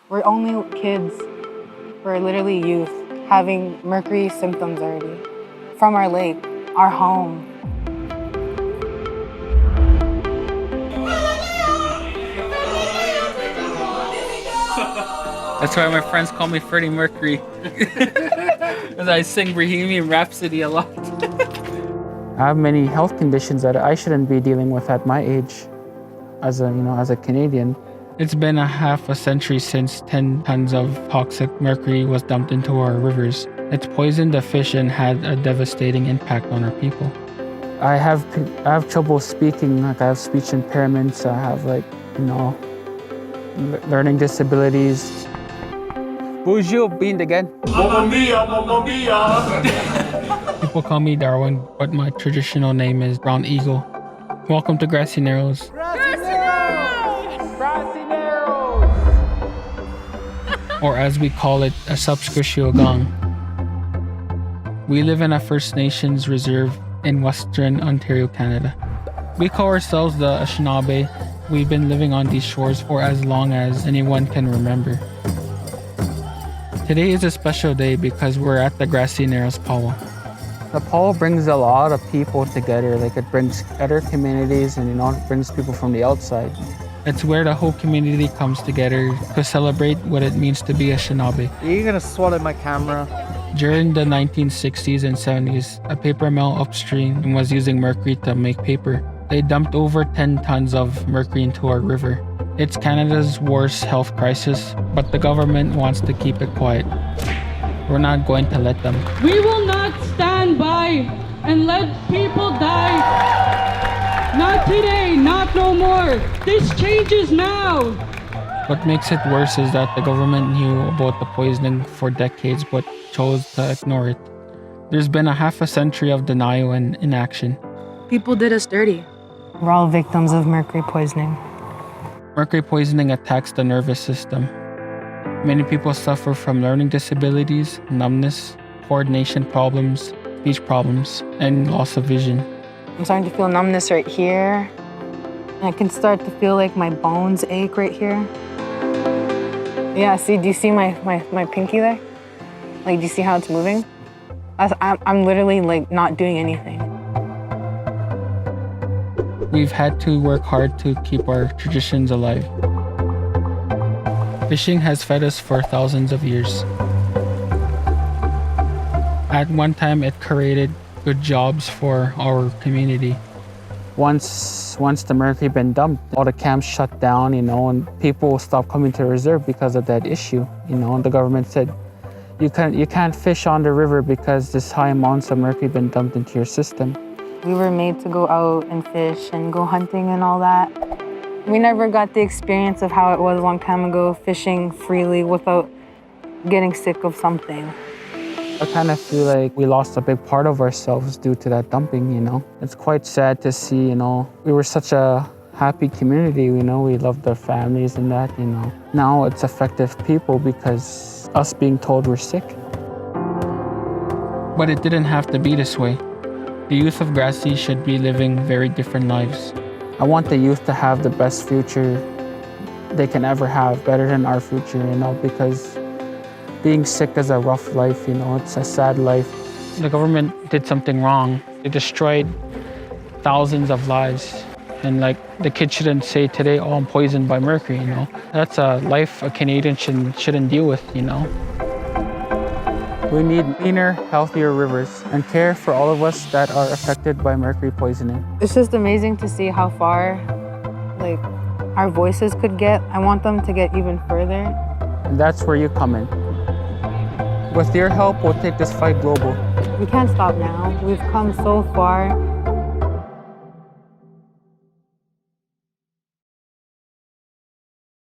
We're only kids. We're literally youth having mercury symptoms already from our lake, our home. That's why my friends call me Freddie Mercury. Because I sing Bohemian Rhapsody a lot. I have many health conditions that I shouldn't be dealing with at my age as a Canadian. It's been a half a century since 10 tons of toxic mercury was dumped into our rivers. It's poisoned the fish and had a devastating impact on our people. I have trouble speaking, like I have speech impairments, I have learning disabilities. Bonjour, being again. Mamma mia, mamma mia. People call me Darwin, but my traditional name is Brown Eagle. Welcome to Grassy Narrows. Grassy Narrows! Grassy Narrows! Or as we call it, a Subsquishiogong. We live in a First Nations reserve in Western Ontario, Canada. We call ourselves the Anishinaabe. We've been living on these shores for as long as anyone can remember. Today is a special day because we're at the Grassy Narrows powwow. The powwow brings a lot of people together, like it brings other communities and it brings people from the outside. It's where the whole community comes together to celebrate what it means to be a Anishinaabe. Are you gonna swallow my camera? During the 1960s and 70s, a paper mill upstream was using mercury to make paper. They dumped over 10 tons of mercury into our river. It's Canada's worst health crisis, but the government wants to keep it quiet. We're not going to let them. We will not stand by and let people die. Not today, not no more. This changes now. What makes it worse is that the government knew about the poisoning for decades but chose to ignore it. There's been a half a century of denial and inaction. People did us dirty. We're all victims of mercury poisoning. Mercury poisoning attacks the nervous system. Many people suffer from learning disabilities, numbness, coordination problems, speech problems, and loss of vision. I'm starting to feel numbness right here. And I can start to feel like my bones ache right here. Yeah, see, do you see my pinky there? Like, do you see how it's moving? I'm literally like not doing anything. We've had to work hard to keep our traditions alive. Fishing has fed us for thousands of years. At one time, it created good jobs for our community. Once the mercury been dumped, all the camps shut down, and people stopped coming to the reserve because of that issue. And the government said, you can't fish on the river because this high amounts of mercury been dumped into your system. We were made to go out and fish and go hunting and all that. We never got the experience of how it was a long time ago, fishing freely without getting sick of something. I kind of feel like we lost a big part of ourselves due to that dumping, It's quite sad to see, we were such a happy community, we loved our families and that, Now it's affected people because us being told we're sick. But it didn't have to be this way. The youth of Grassy should be living very different lives. I want the youth to have the best future they can ever have, better than our future, because being sick is a rough life, it's a sad life. The government did something wrong. They destroyed thousands of lives. And the kids shouldn't say today, oh, I'm poisoned by mercury, That's a life a Canadian shouldn't deal with, We need cleaner, healthier rivers and care for all of us that are affected by mercury poisoning. It's just amazing to see how far our voices could get. I want them to get even further. And that's where you come in. With your help, we'll take this fight global. We can't stop now. We've come so far.